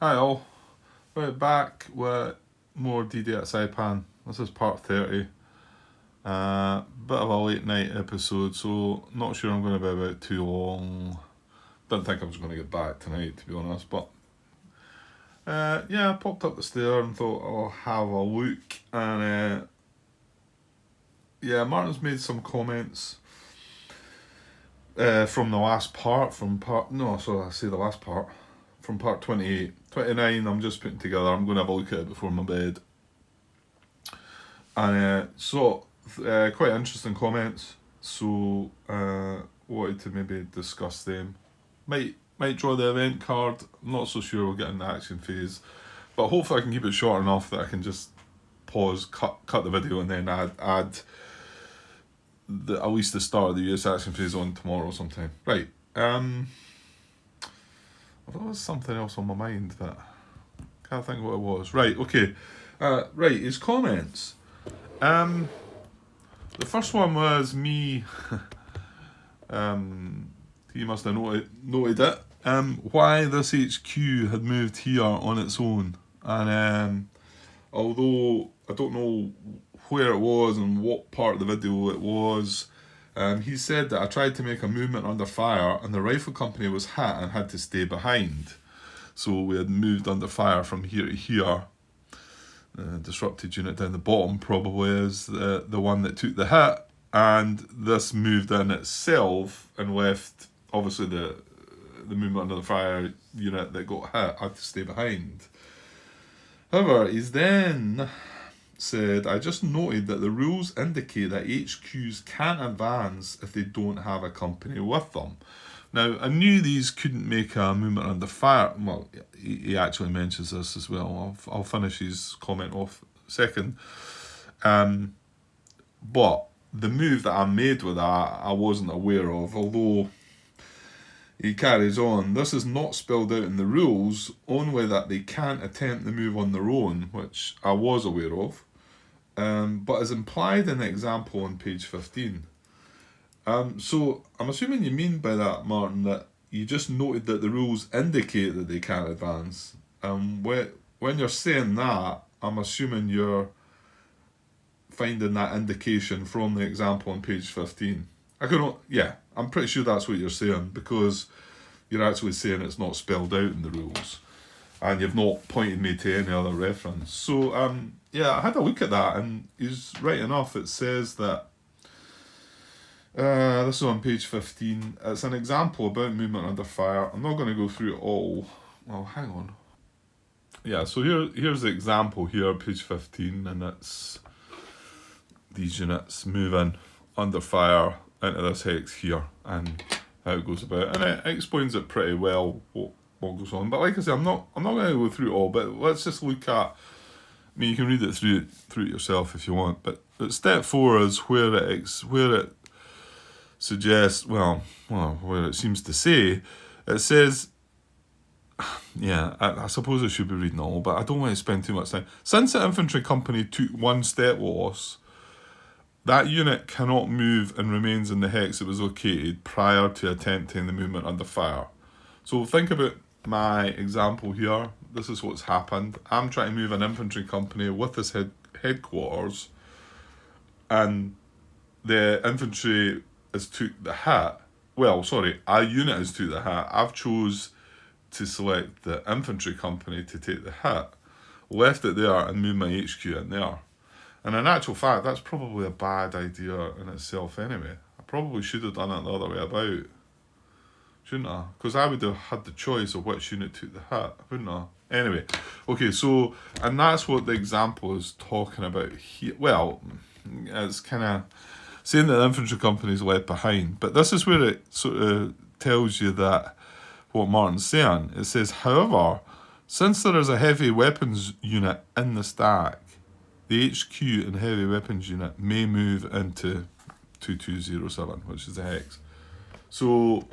Hi all, right back with more DD at Saipan. This is part 30. Bit of a late night episode, so not sure I'm going to be about too long. Didn't think I was going to get back tonight, to be honest, but yeah, I popped up the stair and thought I'll have a look. And yeah, Martin's made some comments from the last part, from part 28. 29, I'm just putting together. I'm going to have a look at it before my bed. And quite interesting comments. So wanted to maybe discuss them. Might draw the event card. I'm not so sure we'll get in the action phase, but hopefully I can keep it short enough that I can just pause, cut the video, and then add at least the start of the US action phase on tomorrow sometime. Right. There was something else on my mind, but can't think what it was. Right. Okay. Right. His comments. The first one was me. He must have noted it. Why this HQ had moved here on its own, and although I don't know where it was and what part of the video it was, he said that I tried to make a movement under fire and the rifle company was hit and had to stay behind. So we had moved under fire from here to here. Disrupted unit down the bottom probably is the one that took the hit, and this moved in itself and left obviously the movement under the fire unit that got hit had to stay behind. However, he's then said, I just noted that the rules indicate that HQs can't advance if they don't have a company with them. Now, I knew these couldn't make a movement under fire. Well, he actually mentions this as well. I'll finish his comment off second. But the move that I made with that, I wasn't aware of. Although he carries on, this is not spelled out in the rules, only that they can't attempt the move on their own, which I was aware of, but is implied in the example on page 15. So I'm assuming you mean by that, Martin, that you just noted that the rules indicate that they can't advance. When you're saying that, I'm assuming you're finding that indication from the example on page 15. I'm pretty sure that's what you're saying, because you're actually saying it's not spelled out in the rules, and you've not pointed me to any other reference. So I had a look at that, and he's right enough. It says that this is on page 15. It's an example about movement under fire. I'm not going to go through it all. Well, hang on. Yeah, so here's the example here, page 15, and it's these units moving under fire into this hex here, and how it goes about. And it explains it pretty well, what goes on. But like I say, I'm not going to go through it all, but let's just look at, I mean, you can read it through it yourself if you want, but step 4 is where it suggests, where it seems to say, it says, I suppose I should be reading all, but I don't want to spend too much time. Since the infantry company took 1 step loss, that unit cannot move and remains in the hex it was located prior to attempting the movement under fire. So think about my example here. This is what's happened. I'm trying to move an infantry company with this headquarters, and the infantry has took the hit. A unit has took the hit. I've chose to select the infantry company to take the hit, left it there and moved my HQ in there. And in actual fact, that's probably a bad idea in itself anyway. I probably should have done it the other way about, shouldn't I? Because I would have had the choice of which unit took the hit, wouldn't I? Anyway, okay, so, and that's what the example is talking about here. Well, it's kind of saying that the infantry company is left behind, but this is where it sort of tells you that what Martin's saying. It says, however, since there is a heavy weapons unit in the stack, the HQ and heavy weapons unit may move into 2207, which is the hex. So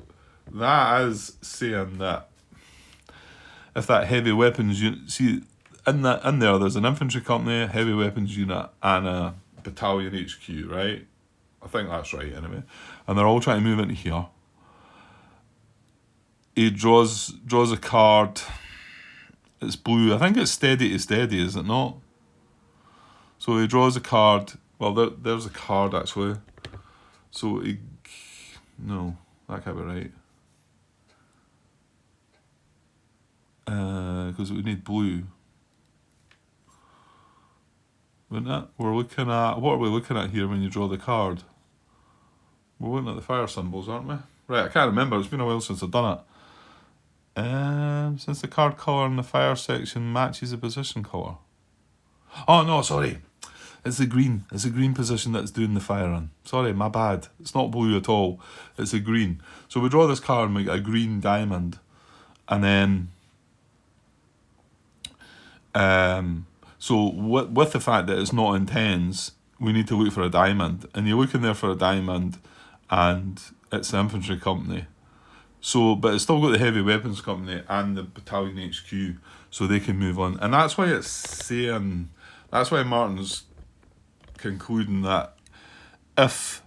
that is saying that if that heavy weapons unit, see, in there, there's an infantry company, a heavy weapons unit, and a battalion HQ, right? I think that's right, anyway. And they're all trying to move into here. He draws a card It's blue. I think it's steady to steady, is it not? So he draws a card. Well, there's a card actually. So he... No, that can't be right. Because we need blue. Wouldn't it? We're looking at... What are we looking at here when you draw the card? We're looking at the fire symbols, aren't we? Right, I can't remember. It's been a while since I've done it. Since the card colour in the fire section matches the position colour. Oh, no, sorry. It's the green. It's the green position that's doing the firing. Sorry, my bad. It's not blue at all. It's a green. So we draw this card and we get a green diamond. And then... so with the fact that it's not intense, we need to look for a diamond. And you look in there for a diamond and it's the infantry company. So, but it's still got the heavy weapons company and the battalion HQ, so they can move on. And that's why it's saying... That's why Martin's concluding that if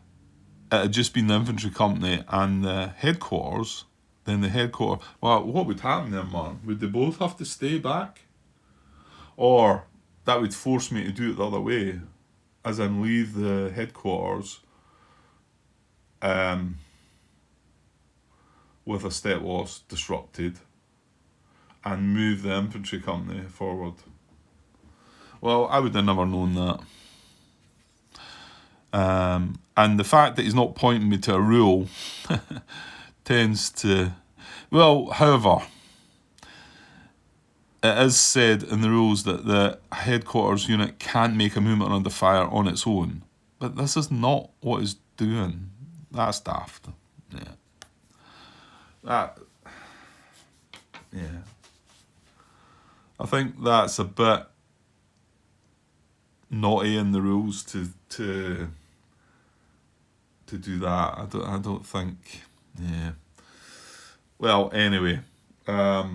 it had just been the infantry company and the headquarters, then the headquarters... Well, what would happen then, Martin? Would they both have to stay back? Or that would force me to do it the other way, as in leave the headquarters with a step loss disrupted and move the infantry company forward. Well, I would have never known that. And the fact that he's not pointing me to a rule tends to... Well, however, it is said in the rules that the headquarters unit can't make a movement under fire on its own. But this is not what it's doing. That's daft. Yeah. Yeah. I think that's a bit naughty in the rules to do that. I don't think. Yeah. Well, anyway. Yeah,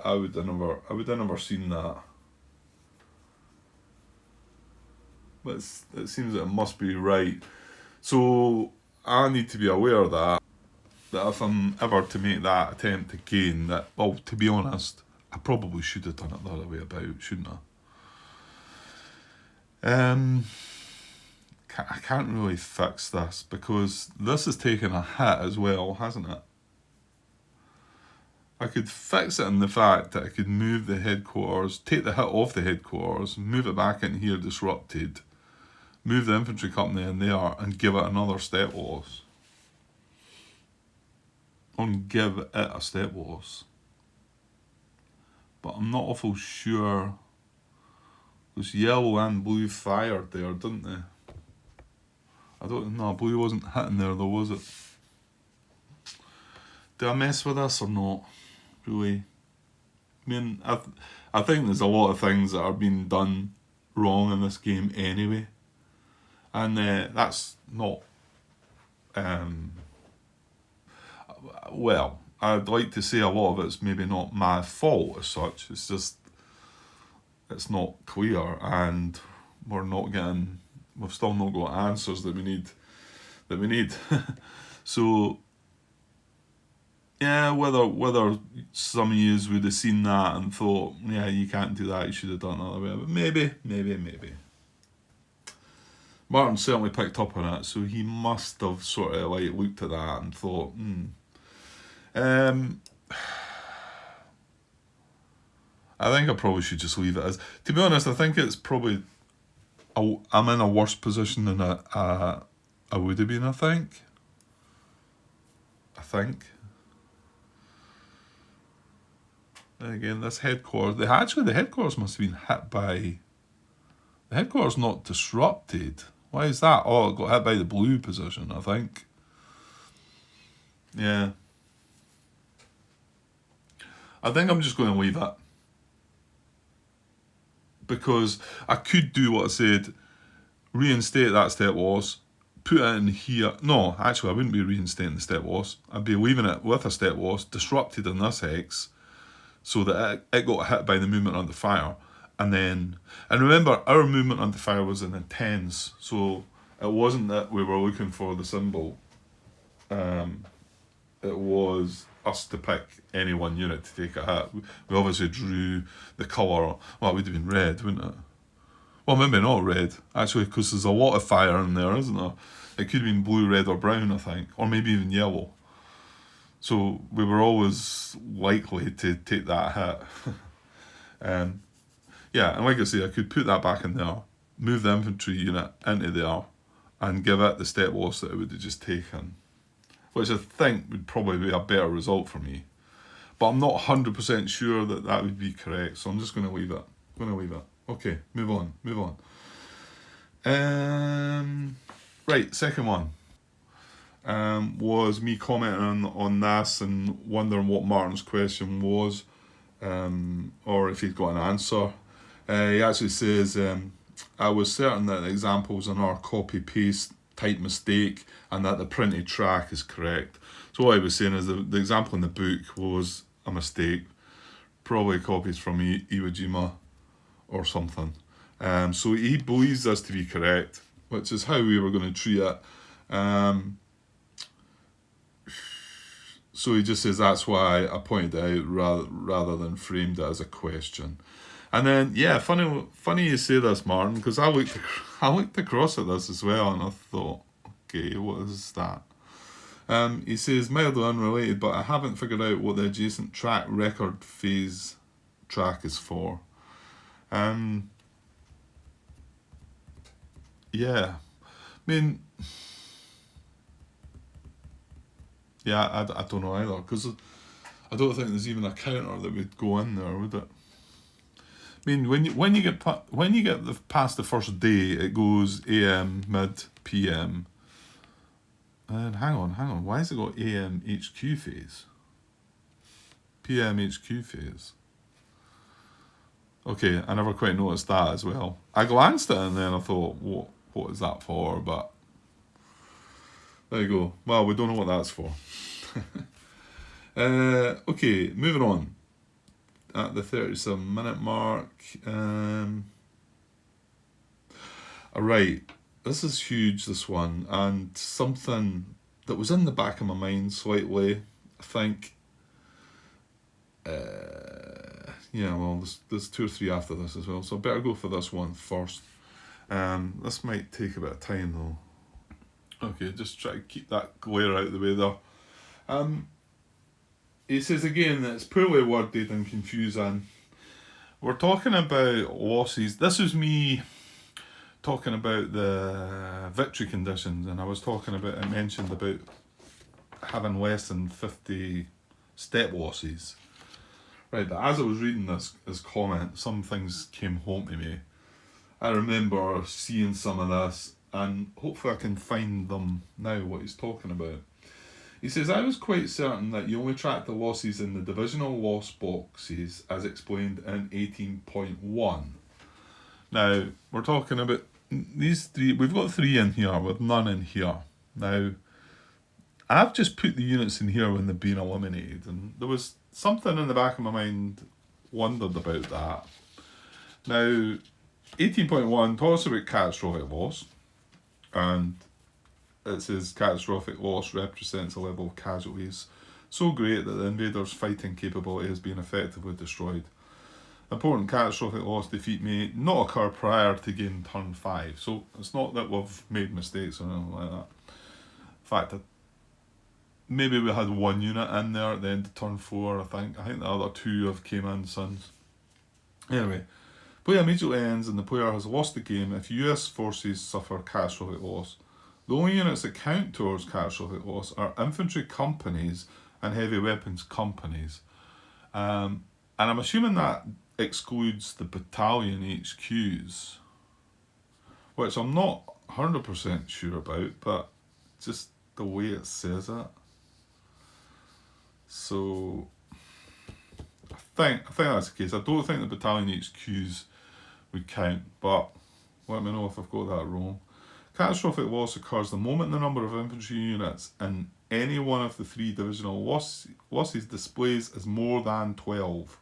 I would have never seen that. But it seems that it must be right. So I need to be aware of that if I'm ever to make that attempt again, that, well, to be honest, I probably should have done it the other way about, shouldn't I? I can't really fix this because this has taken a hit as well, hasn't it? I could fix it in the fact that I could move the headquarters, take the hit off the headquarters, move it back in here disrupted, move the infantry company in there and give it another step loss. And give it a step loss. But I'm not awful sure. Because yellow and blue fired there, didn't they? I don't know, blue wasn't hitting there though, was it? Do I mess with this or not? Really? I mean, I think there's a lot of things that are being done wrong in this game anyway. And that's not... well, I'd like to say a lot of it's maybe not my fault as such. It's just... it's not clear and we've still not got answers that we need. So... yeah, whether some of you would have seen that and thought, yeah, you can't do that, you should have done it another way. But maybe. Martin certainly picked up on it, so he must have sort of like looked at that and thought, I think I probably should just leave it as... To be honest, I think it's probably... I'm in a worse position than I would have been, I think. And again, this headquarters... the headquarters must have been hit by... The headquarters not disrupted. Why is that? Oh, it got hit by the blue position, I think. Yeah. I think I'm just going to leave it. Because I could do what I said, reinstate that step loss, put it in here. No, actually, I wouldn't be reinstating the step loss. I'd be leaving it with a step loss, disrupted in this hex, so that it got hit by the movement under fire. And remember, our movement under fire was an intense, so it wasn't that we were looking for the symbol. It was us to pick any one unit to take a hit. We obviously drew the colour. Well, it would have been red, wouldn't it? Well, maybe not red, actually, because there's a lot of fire in there, isn't there? It could have been blue, red, or brown, I think, or maybe even yellow. So we were always likely to take that hit. Yeah, and like I say, I could put that back in there, move the infantry unit into there, and give it the step loss that it would have just taken, which I think would probably be a better result for me. But I'm not 100% sure that that would be correct, so I'm just going to leave it. Okay, move on. Right, second one was me commenting on this and wondering what Martin's question was, or if he'd got an answer. He actually says, I was certain that the example was another copy-paste type mistake and that the printed track is correct. So what I was saying is the example in the book was a mistake, probably copies from Iwo Jima or something. So he believes this to be correct, which is how we were going to treat it. So he just says that's why I pointed it out rather than framed it as a question. And then, yeah, funny you say this, Martin, because I looked across at this as well, and I thought, okay, what is that? He says, mildly unrelated, but I haven't figured out what the adjacent track record phase track is for. Yeah, I mean, yeah, I don't know either, because I don't think there's even a counter that would go in there, would it? I mean, when you get past the first day, it goes AM, mid, PM. And hang on, why has it got AM HQ phase? PM HQ phase. Okay, I never quite noticed that as well. I glanced at it and then I thought, what is that for? But there you go. Well, we don't know what that's for. Okay, moving on. At the 37-minute mark. Alright, this is huge, this one, and something that was in the back of my mind slightly. I think, yeah, well, there's 2 or 3 after this as well, so I better go for this one first. This might take a bit of time though. Okay, just try to keep that glare out of the way there. He says again that it's poorly worded and confusing. We're talking about losses. This was me talking about the victory conditions, and I mentioned about having less than 50 step losses. Right, but as I was reading his comment, some things came home to me. I remember seeing some of this, and hopefully I can find them now, what he's talking about. He says, I was quite certain that you only track the losses in the divisional loss boxes as explained in 18.1. Now, we're talking about these 3, we've got 3 in here with none in here. Now, I've just put the units in here when they've been eliminated, and there was something in the back of my mind wondered about that. Now, 18.1 talks about catastrophic loss, and it says catastrophic loss represents a level of casualties so great that the invader's fighting capability has been effectively destroyed. Important catastrophic loss defeat may not occur prior to game turn 5. So it's not that we've made mistakes or anything like that. In fact, maybe we had 1 unit in there at the end of turn 4, I think. I think the other 2 have came in since. Anyway, play immediately ends and the player has lost the game if US forces suffer catastrophic loss. The only units that count towards catastrophic loss are infantry companies and heavy weapons companies. And I'm assuming that excludes the battalion HQs, which I'm not 100% sure about, but just the way it says it. So I think that's the case. I don't think the battalion HQs would count, but let me know if I've got that wrong. Catastrophic loss occurs the moment the number of infantry units in any one of the 3 divisional losses displays is more than 12.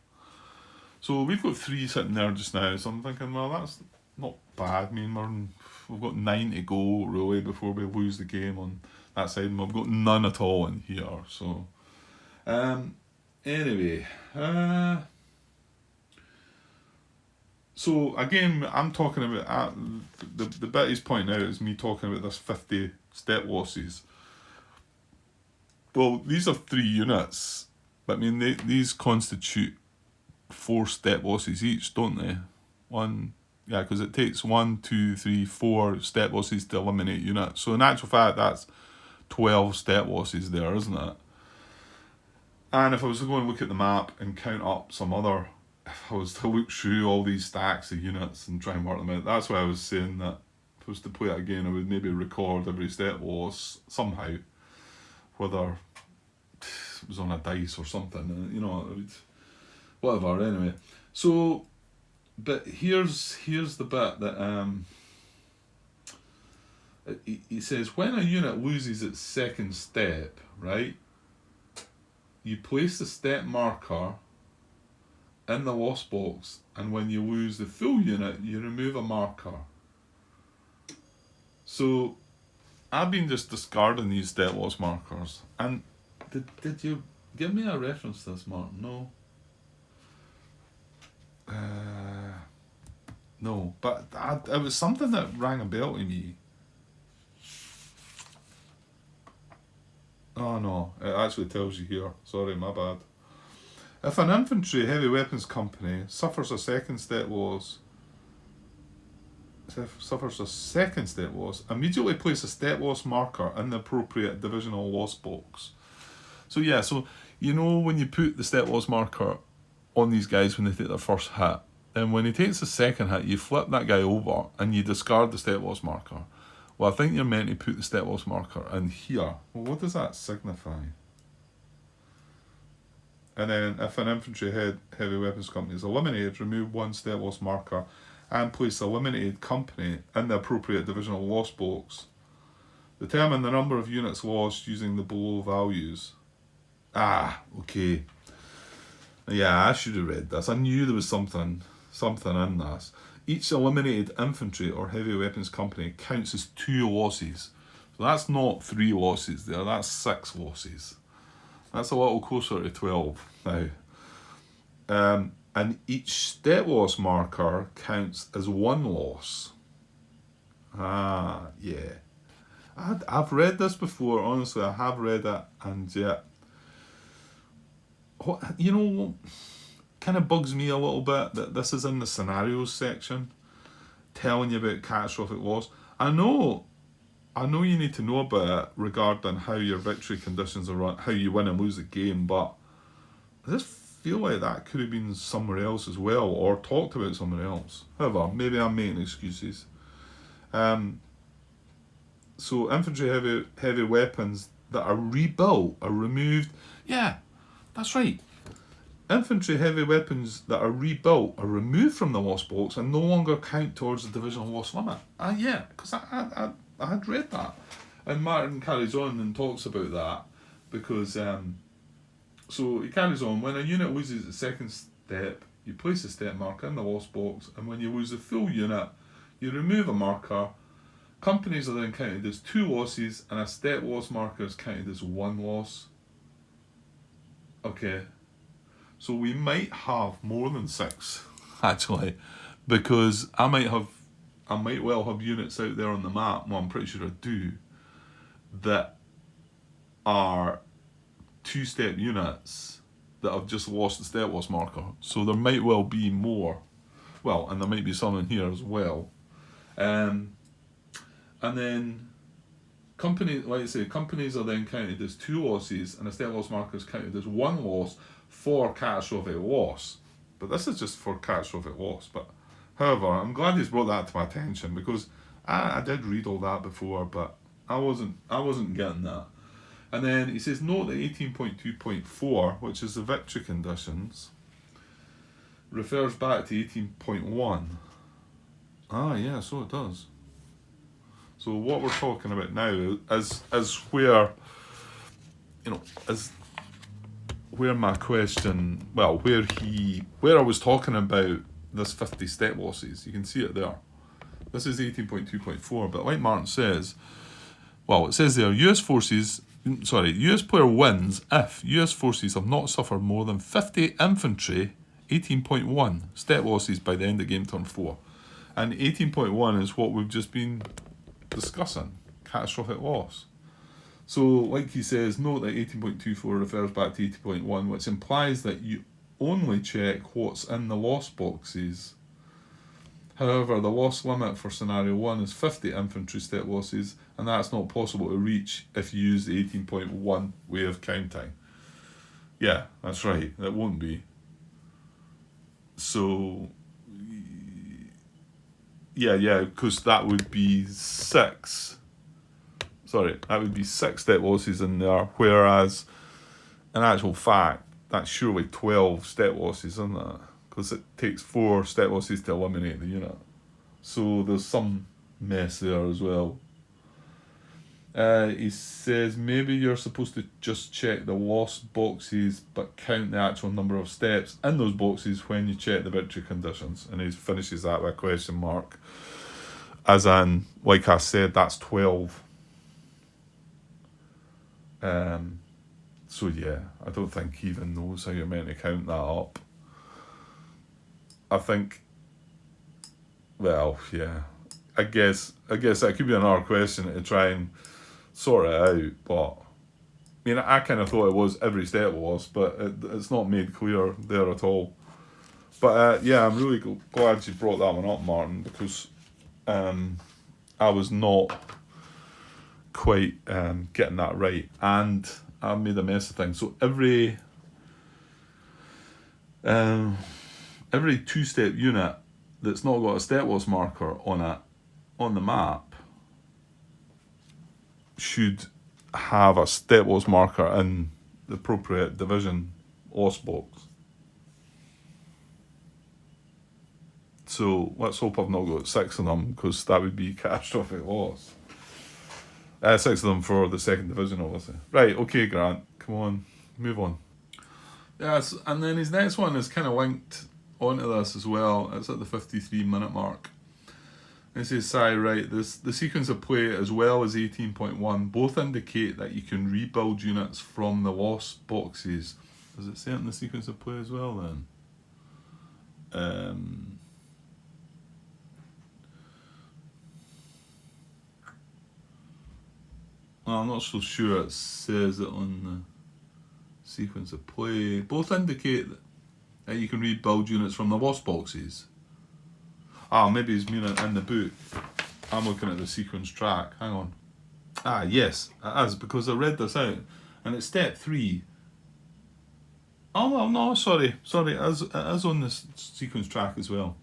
So we've got 3 sitting there just now, so I'm thinking, well, that's not bad. I mean, we've got 9 to go, really, before we lose the game on that side, and we've got none at all in here. So Anyway, so again, I'm talking about the bit he's pointing out is me talking about this 50 step losses. Well, these are 3 units, but I mean these constitute 4 step losses each, don't they? Because it takes 1, 2, 3, 4 step losses to eliminate units. So in actual fact, that's 12 step losses there, isn't it? And if I was to go and look at the map and count up some other, if I was to look through all these stacks of units and try and work them out, that's why I was saying that if I was to play it again, I would maybe record every step loss somehow, whether it was on a dice or something, you know, it would, whatever, anyway. So, but here's the bit that he says, when a unit loses its second step, right, you place the step marker in the loss box, and when you lose the full unit, you remove a marker. So I've been just discarding these step loss markers. And did you give me a reference to this, Martin? No. No, but it was something that rang a bell to me. Oh no, it actually tells you here. Sorry, my bad. If an infantry heavy weapons company suffers a second step loss, immediately place a step loss marker in the appropriate divisional loss box. So yeah, so you know when you put the step loss marker on these guys when they take their first hit, then when he takes the second hit, you flip that guy over and you discard the step loss marker. Well, I think you're meant to put the step loss marker in here. Well, what does that signify? And then if an infantry heavy weapons company is eliminated, remove 1 step loss marker and place the eliminated company in the appropriate divisional loss box. Determine the number of units lost using the below values. Okay. Yeah, I should have read this. I knew there was something in this. Each eliminated infantry or heavy weapons company counts as 2 losses. So that's not 3 losses there, that's 6 losses. That's a little closer to 12 now. And each step loss marker counts as 1 loss. Yeah. I've read this before, honestly, I have read it, and yeah. What kind of bugs me a little bit that this is in the scenarios section, telling you about catastrophic loss. I know you need to know about it regarding how your victory conditions are run, how you win and lose the game, but I just feel like that could have been somewhere else as well, or talked about somewhere else. However, maybe I'm making excuses. So infantry heavy weapons that are rebuilt are removed. Yeah, that's right. Infantry heavy weapons that are rebuilt are removed from the loss box and no longer count towards the divisional loss limit. Yeah, because I had read that. And Martin carries on and talks about that because, so he carries on, when a unit loses its second step, you place a step marker in the loss box, and when you lose the full unit, you remove a marker. Companies are then counted as 2 losses, and a step loss marker is counted as 1 loss. Okay. So we might have more than 6, actually, because I might well have units out there on the map, well I'm pretty sure I do, that are 2-step units that have just lost the step loss marker. So there might well be more. Well, and there might be some in here as well. And then companies are then counted as 2 losses, and a step loss marker is counted as 1 loss for catastrophic loss. But this is just for catastrophic loss. But however, I'm glad he's brought that to my attention, because I did read all that before, but I wasn't getting that. And then he says, note that 18.2.4, which is the victory conditions, refers back to 18.1. Yeah, so it does. So what we're talking about now is where, where my question, where I was talking about this 50 step losses. You can see it there. This is 18.2.4, but like Martin says, it says there, US forces US player wins if US forces have not suffered more than 50 infantry 18.1 step losses by the end of game turn 4. And 18.1 is what we've just been discussing, catastrophic loss. So, like he says, note that 18.24 refers back to 18.1, which implies that you only check what's in the loss boxes. However, the loss limit for scenario 1 is 50 infantry step losses, and that's not possible to reach if you use the 18.1 way of counting. Yeah, that's right, it won't be. So, yeah, because that would be 6. Sorry, that would be 6 step losses in there, whereas, in actual fact, that's surely 12 step losses, isn't it? Because it takes 4 step losses to eliminate the unit. So there's some mess there as well. He says maybe you're supposed to just check the loss boxes but count the actual number of steps in those boxes when you check the victory conditions. And he finishes that with a question mark. As in, like I said, that's 12. So yeah, I don't think he even knows how you're meant to count that up. I think, well, yeah, I guess that could be another question to try and sort it out, but I mean, I kind of thought it was every step loss, but it's not made clear there at all. But yeah, I'm really glad you brought that one up, Martin, because I was not quite getting that right, and I made a mess of things. So every 2-step unit that's not got a step loss marker on it on the map should have a step loss marker in the appropriate division loss box. So let's hope I've not got 6 of them, because that would be catastrophic loss. 6 of them for the second division, obviously. Right, okay, Grant, come on, move on. Yes, and then his next one is kind of linked onto this as well. It's at the 53-minute mark. It says, Sai, right, the sequence of play as well as 18.1 both indicate that you can rebuild units from the loss boxes. Does it say it in the sequence of play as well then? Well, I'm not so sure it says it on the sequence of play. Both indicate that you can rebuild units from the loss boxes. Maybe he's meaning in the book. I'm looking at the sequence track. Hang on. Yes, it is, because I read this out. And it's step 3. Oh, well, no, sorry. It is on the sequence track as well.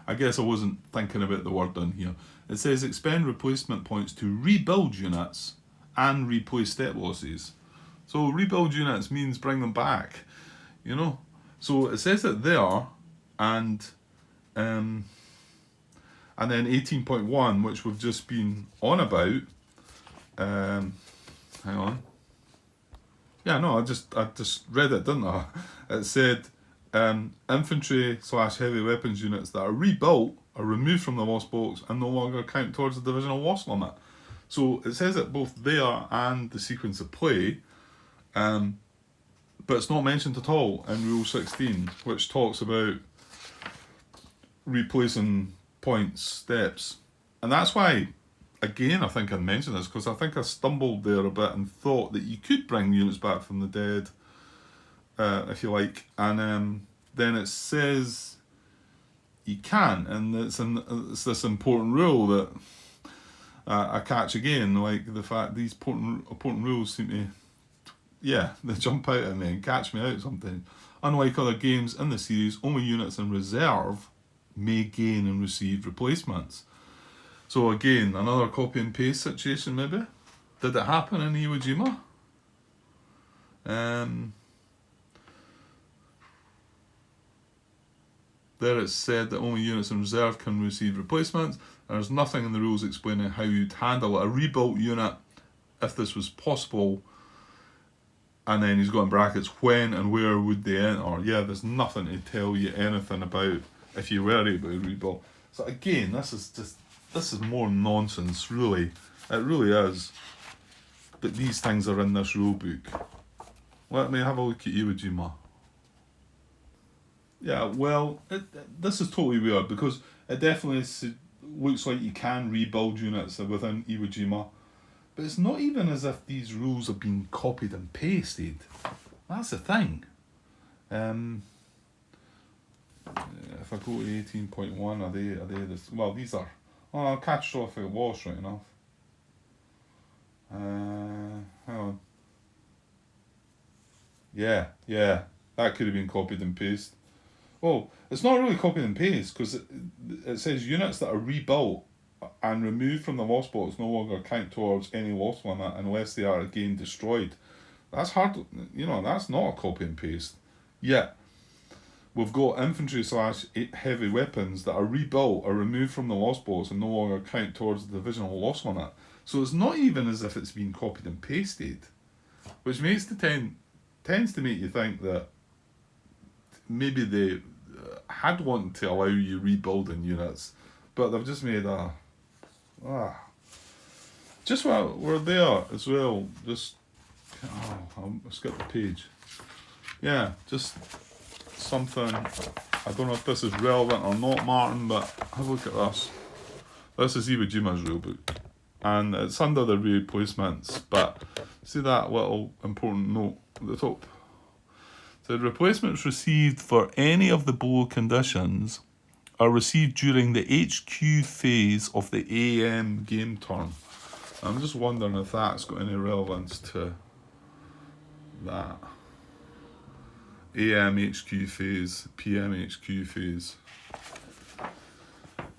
I guess I wasn't thinking about the word on here. It says expend replacement points to rebuild units and replace step losses. So rebuild units means bring them back, you know. So it says it there, and then 18.1, which we've just been on about. Hang on. Yeah, no, I just read it, didn't I? It said infantry/heavy weapons units that are rebuilt are removed from the loss box and no longer count towards the divisional loss limit. So it says it both there and the sequence of play, but it's not mentioned at all in Rule 16, which talks about replacing points, steps. And that's why, again, I think I mentioned this, because I think I stumbled there a bit and thought that you could bring units back from the dead, if you like, and then it says you can, and it's this important rule that I catch again, like the fact these important rules seem to, they jump out at me and catch me out sometimes. Unlike other games in the series, only units in reserve may gain and receive replacements. So again, another copy and paste situation maybe? Did it happen in Iwo Jima? There it's said that only units in reserve can receive replacements. There's nothing in the rules explaining how you'd handle a rebuilt unit if this was possible. And then he's got in brackets, when and where would they enter? Yeah, there's nothing to tell you anything about if you were able to rebuild. So again, this is more nonsense, really. It really is. but these things are in this rule book. Let me have a look at Iwo Jima. Yeah, well, this is totally weird because it definitely looks like you can rebuild units within Iwo Jima, but it's not even as if these rules have been copied and pasted. That's the thing. If I go to 18.1, are they this? Well, these are. Oh, catastrophic loss, right enough. Hang on. Yeah, that could have been copied and pasted. Oh, it's not really copied and paste because it says units that are rebuilt and removed from the loss box no longer count towards any loss limit unless they are again destroyed. That's hard, that's not a copy and paste. Yeah, we've got infantry / heavy weapons that are rebuilt or removed from the loss box and no longer count towards the divisional loss limit. So it's not even as if it's been copied and pasted, which makes tends to make you think that maybe they had wanted to allow you rebuilding units, but they've just made just while we're there as well, I'll skip the page. Yeah, just something, I don't know if this is relevant or not, Martin, but have a look at this. This is Iwo Jima's rulebook, and it's under the replacements, but see that little important note at the top? The replacements received for any of the below conditions are received during the HQ phase of the AM game turn. I'm just wondering if that's got any relevance to that. AM HQ phase, PM HQ phase.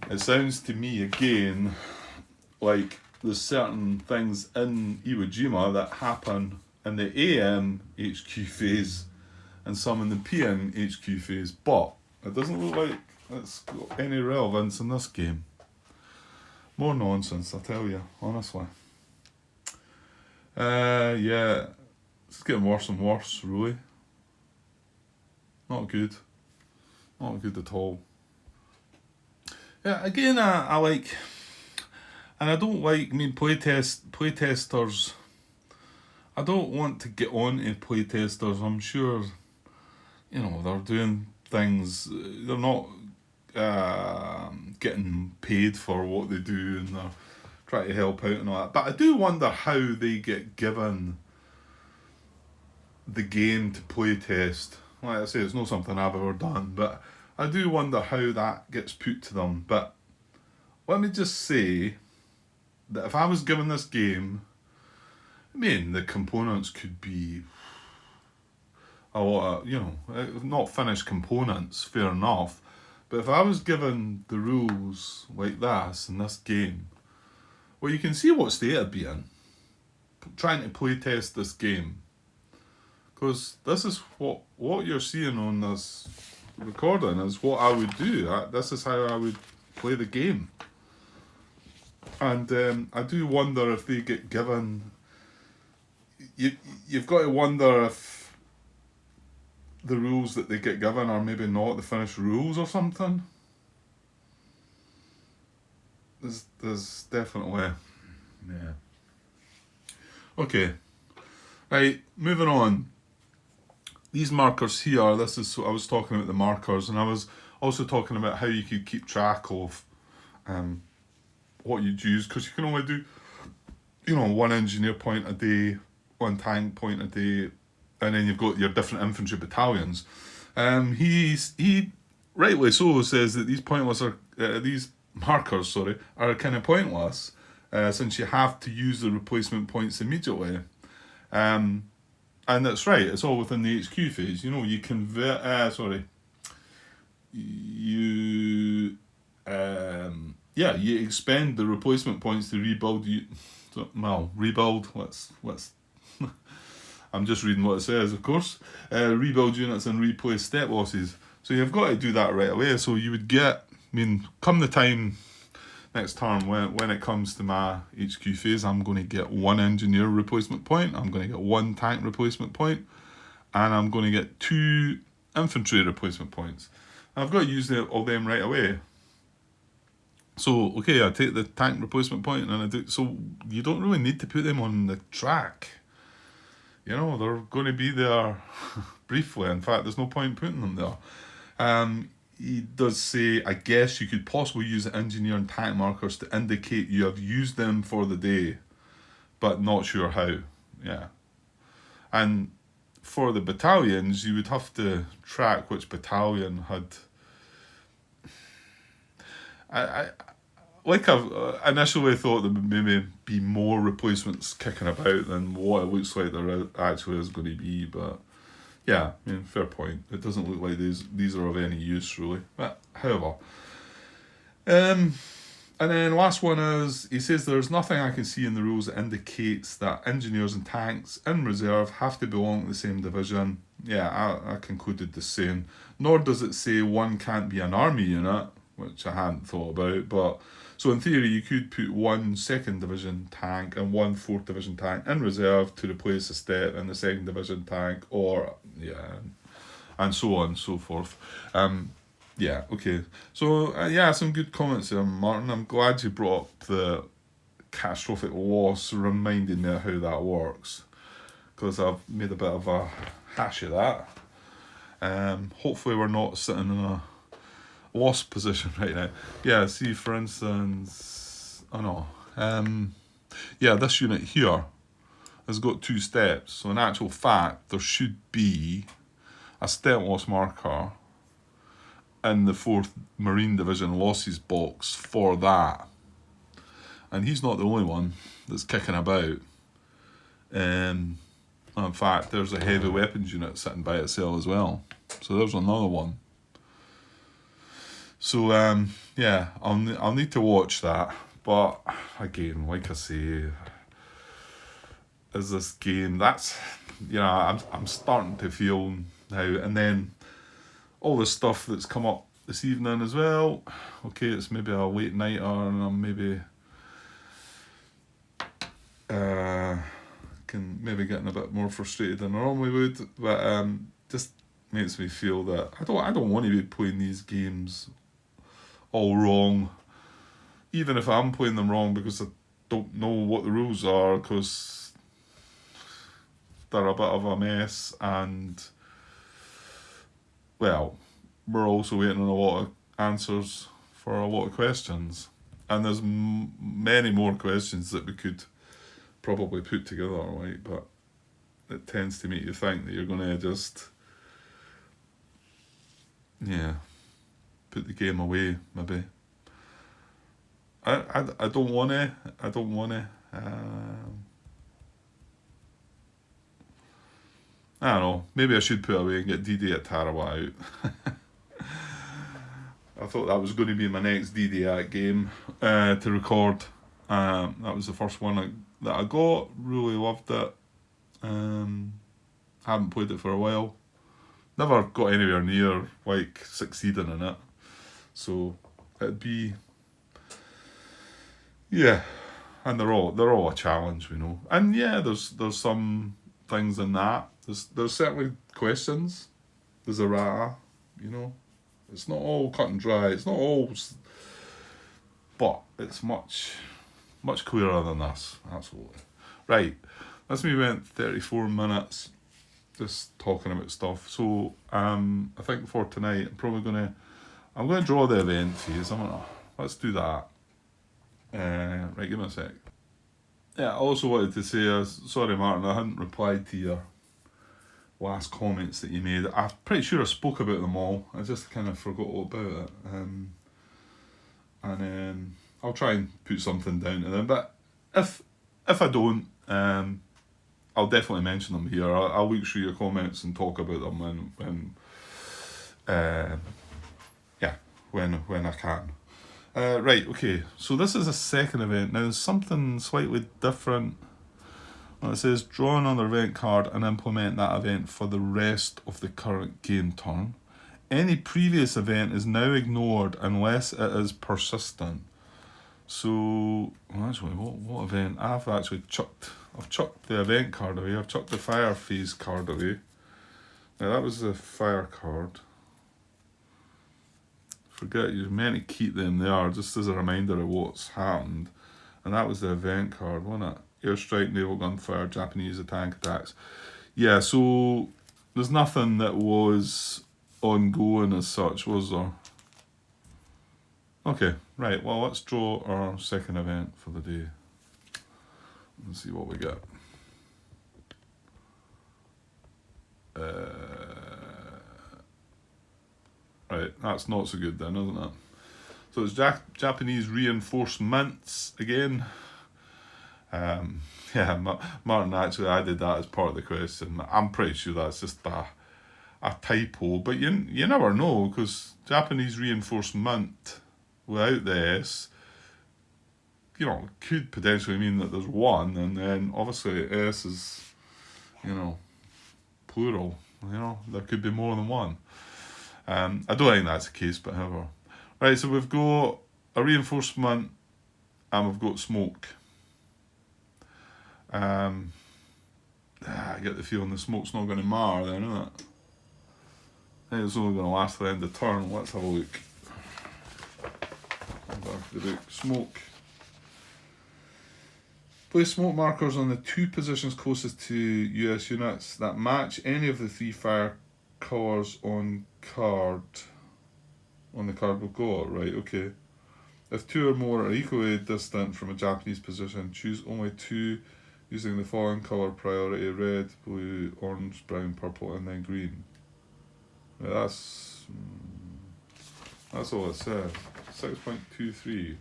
It sounds to me again like there's certain things in Iwo Jima that happen in the AM HQ phase and some in the PM HQ phase, but it doesn't look like it's got any relevance in this game. More nonsense, I tell you, honestly. Yeah, it's getting worse and worse, really. Not good. Not good at all. Yeah, again, I like, and I don't like, playtesters, I don't want to get on to playtesters. I'm sure, they're doing things, they're not getting paid for what they do, and they're trying to help out and all that. But I do wonder how they get given the game to playtest. Like I say, it's not something I've ever done, but I do wonder how that gets put to them. But let me just say that if I was given this game, the components could be a lot of, not finished components, fair enough. But if I was given the rules like this in this game, well, you can see what state I'd be in trying to playtest this game. Because this is what you're seeing on this recording is what I would do. This is how I would play the game. And I do wonder if they get given... You've got to wonder if the rules that they get given are maybe not the finished rules or something. There's definitely... Yeah. Okay. Right, moving on. These markers here, this is, I was talking about the markers, and I was also talking about how you could keep track of what you'd use, because you can only do, one engineer point a day, one tank point a day, and then you've got your different infantry battalions. He rightly so says that these markers are kind of pointless, since you have to use the replacement points immediately. And that's right, it's all within the HQ phase. You convert, you expend the replacement points to rebuild let's I'm just reading what it says, of course. Rebuild units and replace step losses. So you've got to do that right away. So you would get, come the time next turn when it comes to my HQ phase, I'm going to get one engineer replacement point, I'm going to get one tank replacement point, and I'm going to get 2 infantry replacement points. And I've got to use all them right away. So, okay, I take the tank replacement point and I do. So, you don't really need to put them on the track. You know, they're going to be there briefly. In fact, there's no point putting them there. He does say, I guess you could possibly use the engineer and tank markers to indicate you have used them for the day, but not sure how. Yeah. And for the battalions, you would have to track which battalion had. I like I've initially thought there would maybe be more replacements kicking about than what it looks like there actually is going to be, but yeah, I mean, fair point. It doesn't look like these are of any use really. But however, and then last one is he says there's nothing I can see in the rules that indicates that engineers and tanks in reserve have to belong to the same division. Yeah, I concluded the same. Nor does it say one can't be an army unit, which I hadn't thought about. But so in theory, you could put one second division tank and one fourth division tank in reserve to replace a step in the second division tank, or yeah, and so on and so forth. Yeah, okay. So, yeah, some good comments there, Martin. I'm glad you brought up the catastrophic loss, reminding me of how that works, because I've made a bit of a hash of that. Hopefully we're not sitting in a lost position right now. Yeah, see, for instance, oh no, yeah, this unit here has got 2 steps. So in actual fact, there should be a step loss marker in the 4th Marine Division losses box for that. And he's not the only one that's kicking about. In fact, there's a heavy weapons unit sitting by itself as well. So there's another one. So, yeah, I'll need to watch that. But again, like I say, is this game, that's, I'm starting to feel now, and then all the stuff that's come up this evening as well. Okay, it's maybe a late nighter and I'm maybe can maybe getting a bit more frustrated than I normally would, but just makes me feel that I don't want to be playing these games all wrong, even if I'm playing them wrong because I don't know what the rules are, because they're a bit of a mess, and well, we're also waiting on a lot of answers for a lot of questions, and there's many more questions that we could probably put together, right? But it tends to make you think that you're going to just, yeah, put the game away, maybe. I don't want to. I don't want to. I don't know. Maybe I should put away and get DD at Tarawa out. I thought that was going to be my next DD game to record. That was the first one that I got. Really loved it. Haven't played it for a while. Never got anywhere near like succeeding in it. So it'd be, yeah, and they're all a challenge, we know. And yeah, there's some things in that. There's certainly questions. There's errata, It's not all cut and dry. It's not all, but it's much clearer than this. Absolutely. Right. That's me went 34 minutes just talking about stuff. So I think for tonight I'm going to draw the event phase. Let's do that. Right, give me a sec. Yeah, I also wanted to say, sorry Martin, I hadn't replied to your last comments that you made. I'm pretty sure I spoke about them all. I just kind of forgot all about it. And I'll try and put something down to them. But if I don't, I'll definitely mention them here. I'll look through your comments and talk about them when I can. Right, okay. So this is a second event. Now there's something slightly different. Well, it says draw another event card and implement that event for the rest of the current game turn. Any previous event is now ignored unless it is persistent. So, actually, what event? I've chucked the event card away. I've chucked the fire phase card away. Now that was the fire card. Forget, you're meant to keep them there just as a reminder of what's happened. And that was the event card, wasn't it? Airstrike, naval gunfire, Japanese tank attacks. Yeah, so there's nothing that was ongoing as such, was there? Okay, right, well, let's draw our second event for the day. Let's see what we get. Right, that's not so good then, isn't it? So it's Japanese reinforcements again. Yeah, Martin actually added that as part of the question. I'm pretty sure that's just a typo, but you never know, because Japanese reinforcement without the S, could potentially mean that there's one, and then obviously S is, plural. There could be more than one. I don't think that's the case, but however. Right, so we've got a reinforcement and we've got smoke. I get the feeling the smoke's not going to matter then, isn't it? I think it's only going to last to the end of the turn. Let's have a look. Back to the book. Smoke. Place smoke markers on the 2 positions closest to US units that match any of the 3 fire colours on the card we've got. Right, okay. If 2 or more are equally distant from a Japanese position, choose only 2 using the following colour priority: red, blue, orange, brown, purple, and then green. Right, that's all it says. 6.23.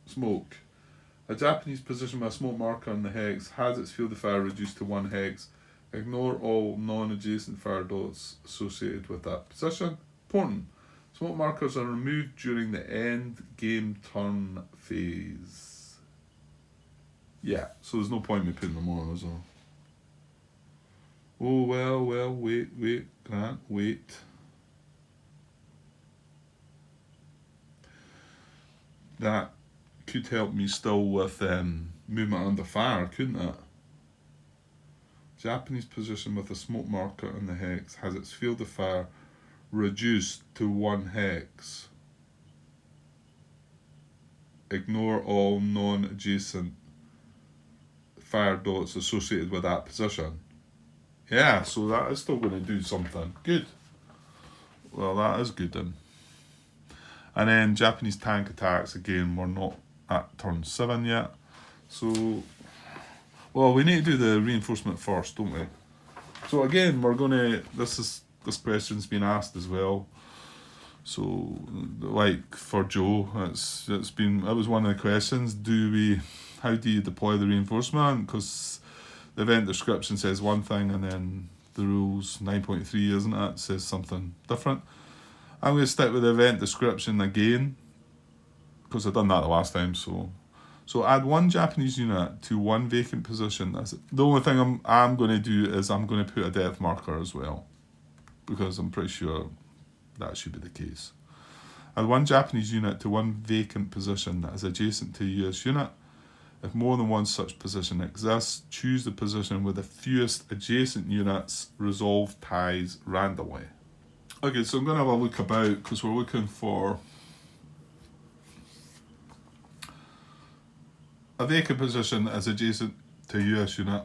Smoke. A Japanese position with a smoke marker on the hex has its field of fire reduced to 1 hex. Ignore all non-adjacent fire dots associated with that position. Important. Smoke markers are removed during the end game turn phase. Yeah, so there's no point in me putting them on, is there? Oh, well, wait, Grant, wait. That could help me still with movement under fire, couldn't it? Japanese position with a smoke marker on the hex has its field of fire reduced to 1 hex. Ignore all non-adjacent fire dots associated with that position. Yeah, so that is still going to do something. Good. Well, that is good then. And then Japanese tank attacks, again, we're not at turn 7 yet. So, well, we need to do the reinforcement first, don't we? So again, we're going to, this question's been asked as well. So, like for Joe, it was one of the questions. How do you deploy the reinforcement? Because the event description says one thing, and then the rules 9.3, isn't it, says something different. I'm going to stick with the event description again, because I've done that the last time. So add 1 Japanese unit to 1 vacant position. The only thing I'm going to do is I'm going to put a depth marker as well, because I'm pretty sure that should be the case. Add 1 Japanese unit to 1 vacant position that is adjacent to a US unit. If more than one such position exists, choose the position with the fewest adjacent units. Resolve ties randomly. Okay, so I'm going to have a look about, because we're looking for a vacant position as adjacent to a US unit,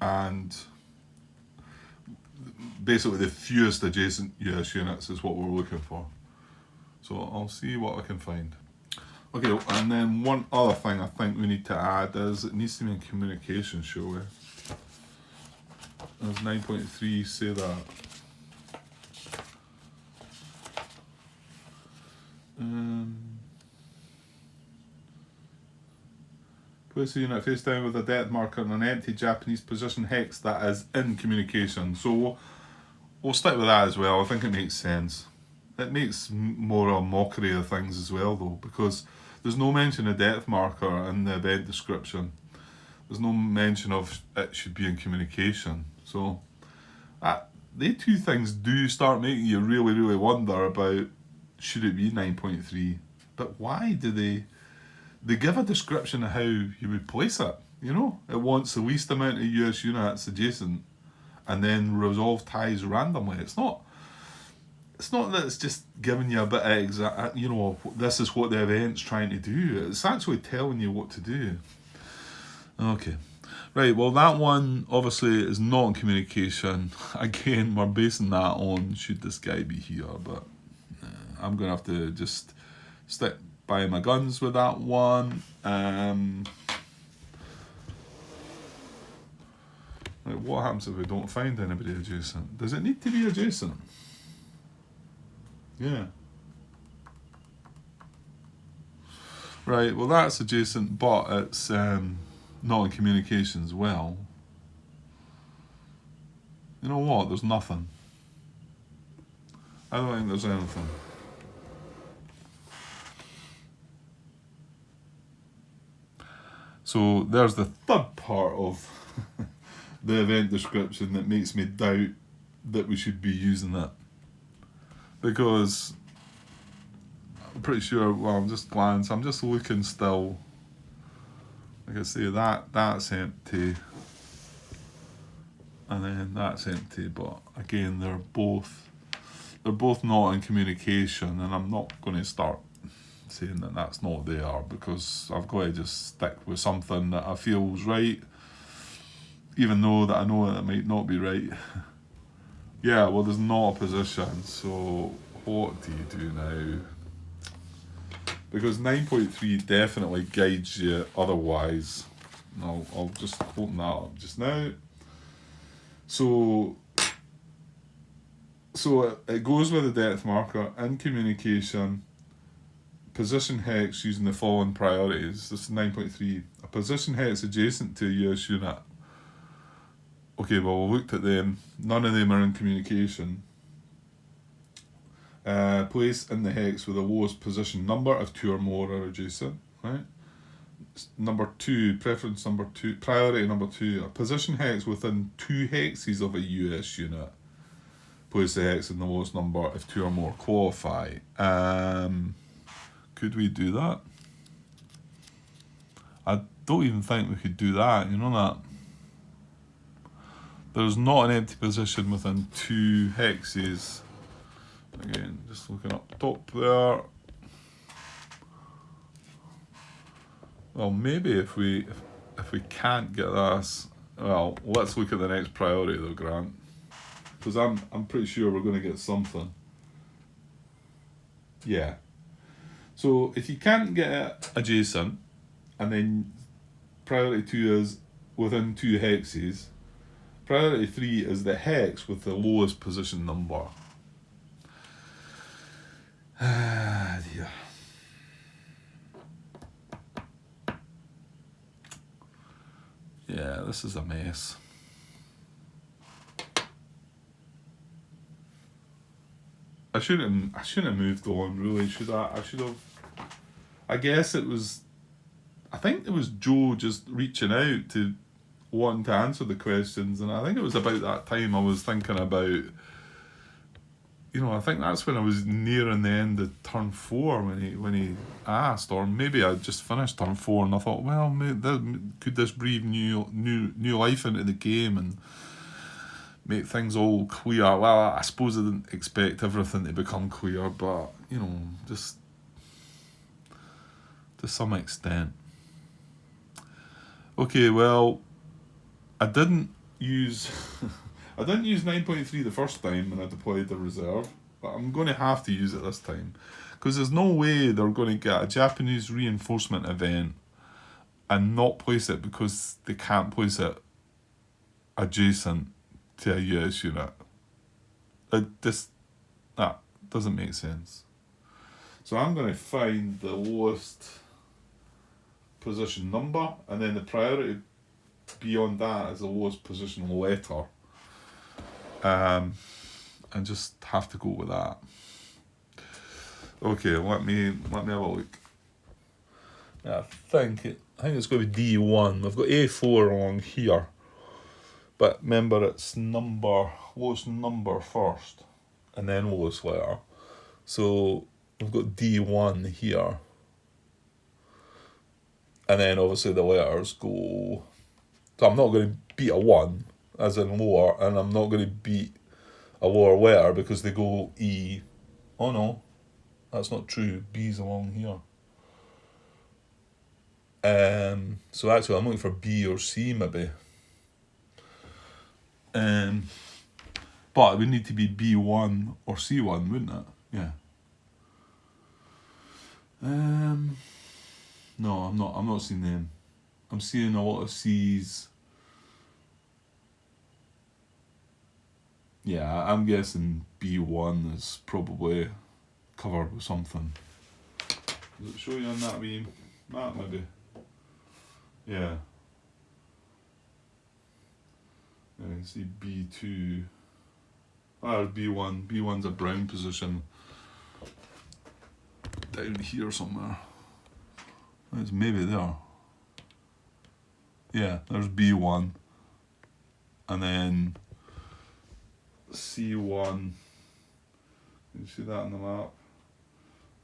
and basically the fewest adjacent US units is what we're looking for. So I'll see what I can find. Okay, and then one other thing I think we need to add is it needs to be in communication, shall we? Does 9.3 say that? Place the unit face down with a depth marker on an empty Japanese position hex that is in communication. So we'll stick with that as well. I think it makes sense. It makes more a mockery of things as well, though, because there's no mention of depth marker in the event description. There's no mention of it should be in communication. So they 2 things do start making you really, really wonder about, should it be 9.3? But why do they give a description of how you would place it? It wants the least amount of US units adjacent, and then resolve ties randomly. It's not that it's just giving you a bit of this is what the event's trying to do. It's actually telling you what to do. Okay. Right, well that one obviously is not in communication. Again, we're basing that on should this guy be here, but I'm going to have to just stick by my guns with that one. Right, what happens if we don't find anybody adjacent? Does it need to be adjacent? Yeah. Right, well that's adjacent, but it's not in communications. Well, you know what? There's nothing. I don't think there's anything. So there's the third part of the event description that makes me doubt that we should be using it. Because I'm pretty sure, well, I'm just looking still. Like I say, that's empty. And then that's empty, but again, they're both not in communication, and I'm not going to start saying that that's not there, because I've got to just stick with something that I feel's right, even though that I know that it might not be right. Yeah, well, there's not a position, so what do you do now? Because 9.3 definitely guides you otherwise. I'll just open that up just now. So it goes with the depth marker in communication. Position hex using the following priorities. This is 9.3. A position hex adjacent to a US unit. Okay, well, we looked at them. None of them are in communication. Place in the hex with the lowest position number if 2 or more are adjacent. Right. Number 2, preference number 2, priority number 2. A position hex within 2 hexes of a US unit. Place the hex in the lowest number if 2 or more qualify. Could we do that? I don't even think we could do that, you know that? There's not an empty position within 2 hexes. Again, just looking up top there. Well, maybe if we can't get this, well, let's look at the next priority though, Grant. Because I'm pretty sure we're going to get something. Yeah. So if you can't get it adjacent, and then priority 2 is within 2 hexes, priority 3 is the hex with the lowest position number. Ah, dear. Yeah, this is a mess. I shouldn't have moved on, really, should I? I should have. I guess it was. I think it was Joe just reaching out to wanting to answer the questions, and I think it was about that time I was thinking about. I think that's when I was nearing the end of turn 4 when he asked, or maybe I just finished turn 4 and I thought, well, could this breathe new life into the game and make things all clear? Well, I suppose I didn't expect everything to become clear, but just to some extent. Okay, well, I didn't use 9.3 the first time when I deployed the reserve, but I'm going to have to use it this time, because there's no way they're going to get a Japanese reinforcement event and not place it because they can't place it adjacent to a US unit. That doesn't make sense. So I'm going to find the lowest position number, and then the priority beyond that is the lowest position letter. And just have to go with that. Okay, let me have a look. I think it's going to be D1. We've got A4 along here, but remember it's lowest number first, and then lowest letter. So we've got D1 here, and then obviously the letters go. So I'm not going to beat a 1. as in lower, and I'm not going to beat a lower letter because they go E. Oh no, that's not true. B's along here. So actually I'm looking for B or C maybe. But it would need to be B1 or C1, wouldn't it? Yeah. No, I'm not seeing them. I'm seeing a lot of C's. Yeah, I'm guessing B1 is probably covered with something. Does it show you on that wee map maybe? Yeah. You can see B2. There's B1. B1's a brown position. Down here somewhere. It's maybe there. Yeah, there's B1. And then C1. You see that on the map?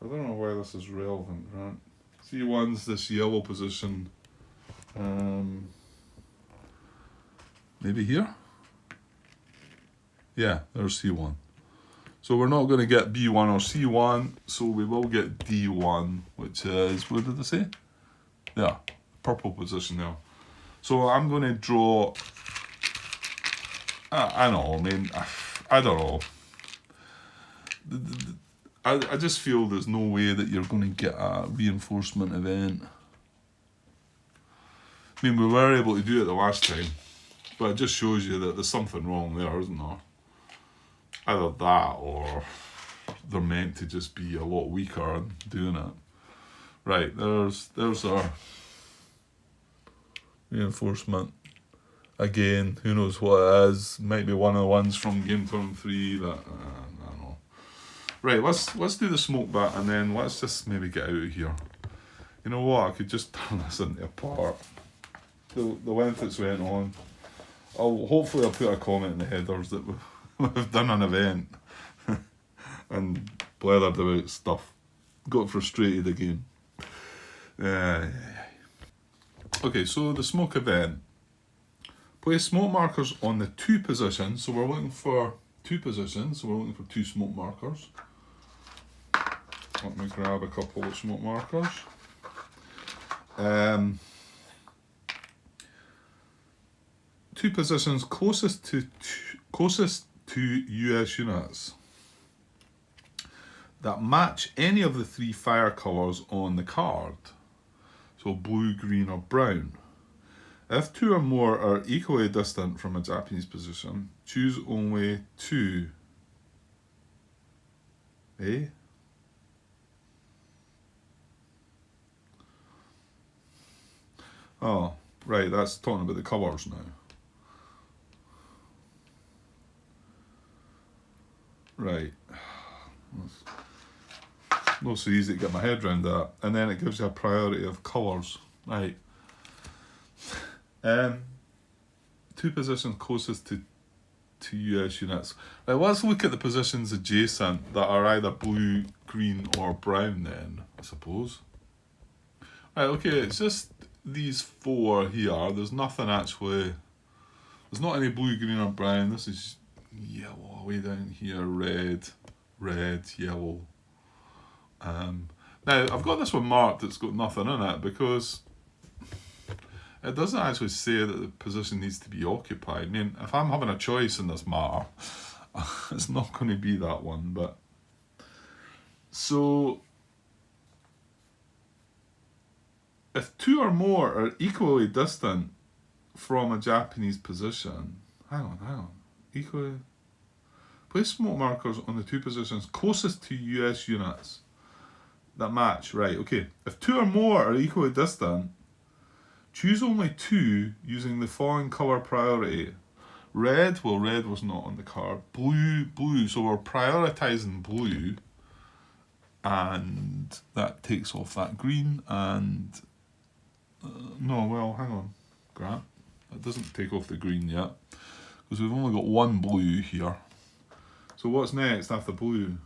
I don't know why this is relevant, right? C1's this yellow position. Maybe here? Yeah, there's C1. So we're not going to get B1 or C1, so we will get D1, which is, what did I say? Yeah, purple position there. So I'm going to draw, I don't know. I just feel there's no way that you're going to get a reinforcement event. I mean, we were able to do it the last time, but it just shows you that there's something wrong there, isn't there? Either that or they're meant to just be a lot weaker in doing it. Right, there's our reinforcement. Again, who knows what it is. Might be one of the ones from game turn 3, but I don't know. Right, let's do the smoke bat and then let's just maybe get out of here. You know what, I could just turn this into a part. The length it's went on. Hopefully I'll put a comment in the headers that we've done an event and blathered about stuff. Got frustrated again. Okay, so the smoke event. Place smoke markers on the 2 positions. So we're looking for 2 positions. So we're looking for 2 smoke markers. Let me grab a couple of smoke markers. 2 positions closest to US units that match any of the 3 fire colours on the card. So blue, green or brown. If 2 or more are equally distant from a Japanese position, choose only 2. Eh? Oh, right, that's talking about the colours now. Right. Not so easy to get my head around that. And then it gives you a priority of colours. Right. 2 positions closest to US units. Right, let's look at the positions adjacent that are either blue, green or brown then, I suppose. Right, okay, it's just these 4 here. There's nothing actually, there's not any blue, green or brown. This is yellow way down here, red, yellow. Now, I've got this one marked that's got nothing in it because it doesn't actually say that the position needs to be occupied. I mean, if I'm having a choice in this matter, it's not going to be that one, but... So, if 2 or more are equally distant from a Japanese position... Hang on. Equally... Place smoke markers on the 2 positions closest to US units that match. Right, okay. If 2 or more are equally distant, choose only 2 using the following colour priority. Red, well, red was not on the card. Blue, so we're prioritising blue. And that takes off that green. And, no, well, hang on, Grant. That doesn't take off the green yet. Because we've only got 1 blue here. So what's next after blue?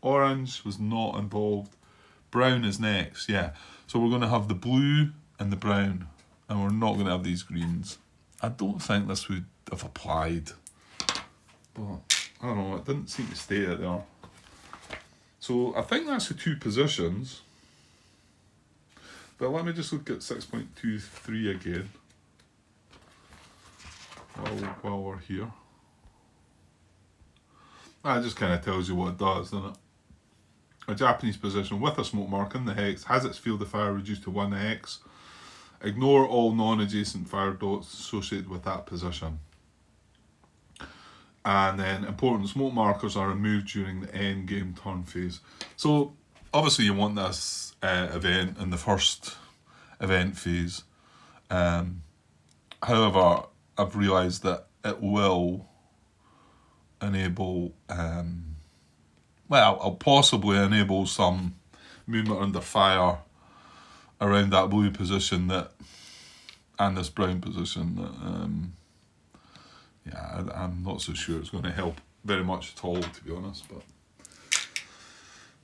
Orange was not involved. Brown is next, yeah. So we're going to have the blue and the brown. And we're not going to have these greens. I don't think this would have applied. But I don't know, it didn't seem to stay it there. So I think that's the two positions. But let me just look at 6.23 again while we're here. That just kind of tells you what it does, doesn't it? A Japanese position with a smoke mark in the hex has its field of fire reduced to 1 hex. Ignore all non-adjacent fire dots associated with that position. And then important smoke markers are removed during the end game turn phase. So obviously you want this event in the first event phase. However, I've realised that it will enable, I'll possibly enable some movement under fire around that blue position and this brown position that I'm not so sure it's going to help very much at all, to be honest, but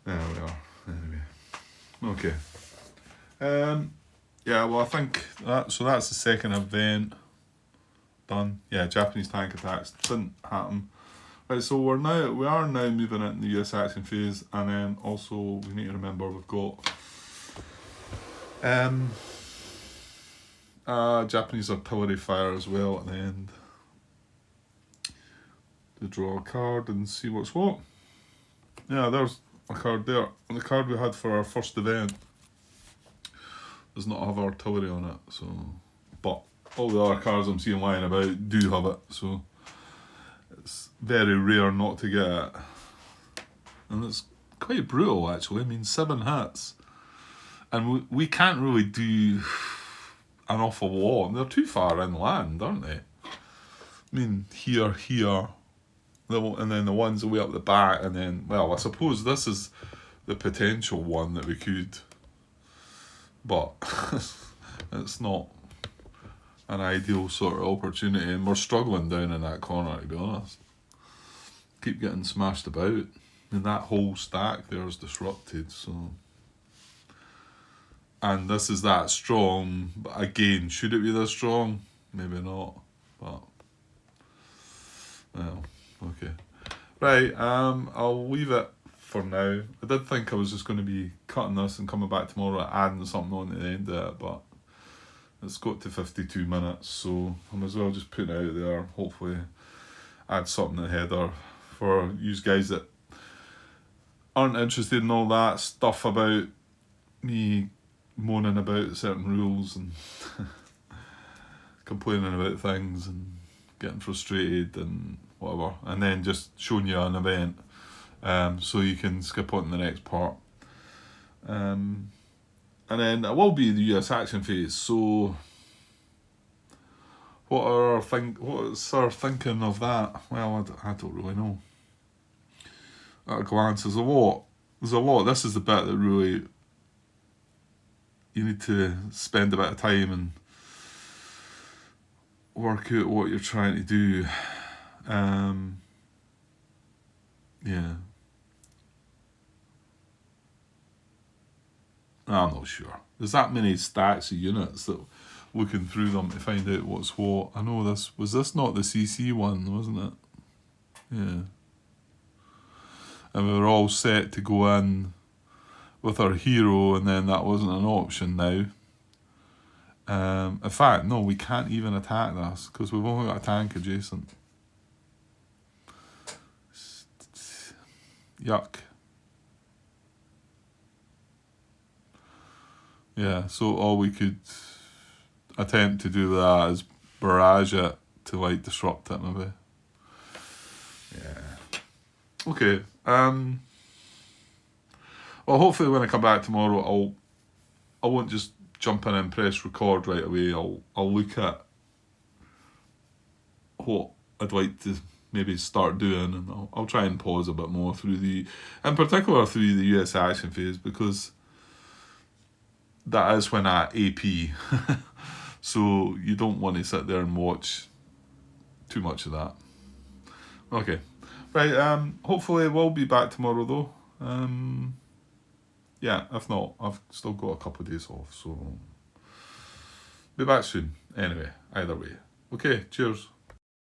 there we are. Anyway, okay. I think that's the second event done. Yeah, Japanese tank attacks didn't happen. Right, so we are now moving into the US action phase, and then also we need to remember we've got Japanese artillery fire as well at the end. To draw a card and see what's what. Yeah, there's a card there. And the card we had for our first event does not have artillery on it, so but all the other cards I'm seeing lying about do have it, so it's very rare not to get it. And it's quite brutal actually. I mean, 7 hits. And we can't really do an awful lot. They're too far inland, aren't they? I mean, here, and then the ones way up the back, and then, well, I suppose this is the potential one that we could, but it's not an ideal sort of opportunity, and we're struggling down in that corner, to be honest. Keep getting smashed about, and that whole stack there is disrupted, so... And this is that strong, but again, should it be this strong? Maybe not, but... Well, okay. Right, I'll leave it for now. I did think I was just going to be cutting this and coming back tomorrow and adding something on at the end of it, but it's got to 52 minutes, so I might as well just put it out there. Hopefully add something in the header for you guys that aren't interested in all that stuff about me moaning about certain rules and complaining about things and getting frustrated and whatever, and then just showing you an event so you can skip on to the next part. And then it will be the US action phase, so what's our thinking of that? Well, I don't really know. At a glance, there's a lot. This is the bit that really you need to spend a bit of time and work out what you're trying to do. Yeah. I'm not sure. There's that many stacks of units that looking through them to find out what's what. I know this was not the CC one, wasn't it? Yeah. And we were all set to go in with our hero, and then that wasn't an option now. In fact, no, we can't even attack this because we've only got a tank adjacent. Yuck. Yeah, so all we could attempt to do with that is barrage it to like disrupt it maybe. Yeah. Okay. Well, hopefully when I come back tomorrow, I won't just jump in and press record right away. I'll look at what I'd like to maybe start doing, and I'll try and pause a bit more in particular through the US action phase, because that is when I AP. So you don't want to sit there and watch too much of that. Okay. Right, hopefully we'll be back tomorrow though. Yeah, if not, I've still got a couple of days off, so be back soon. Anyway, either way. Okay, cheers.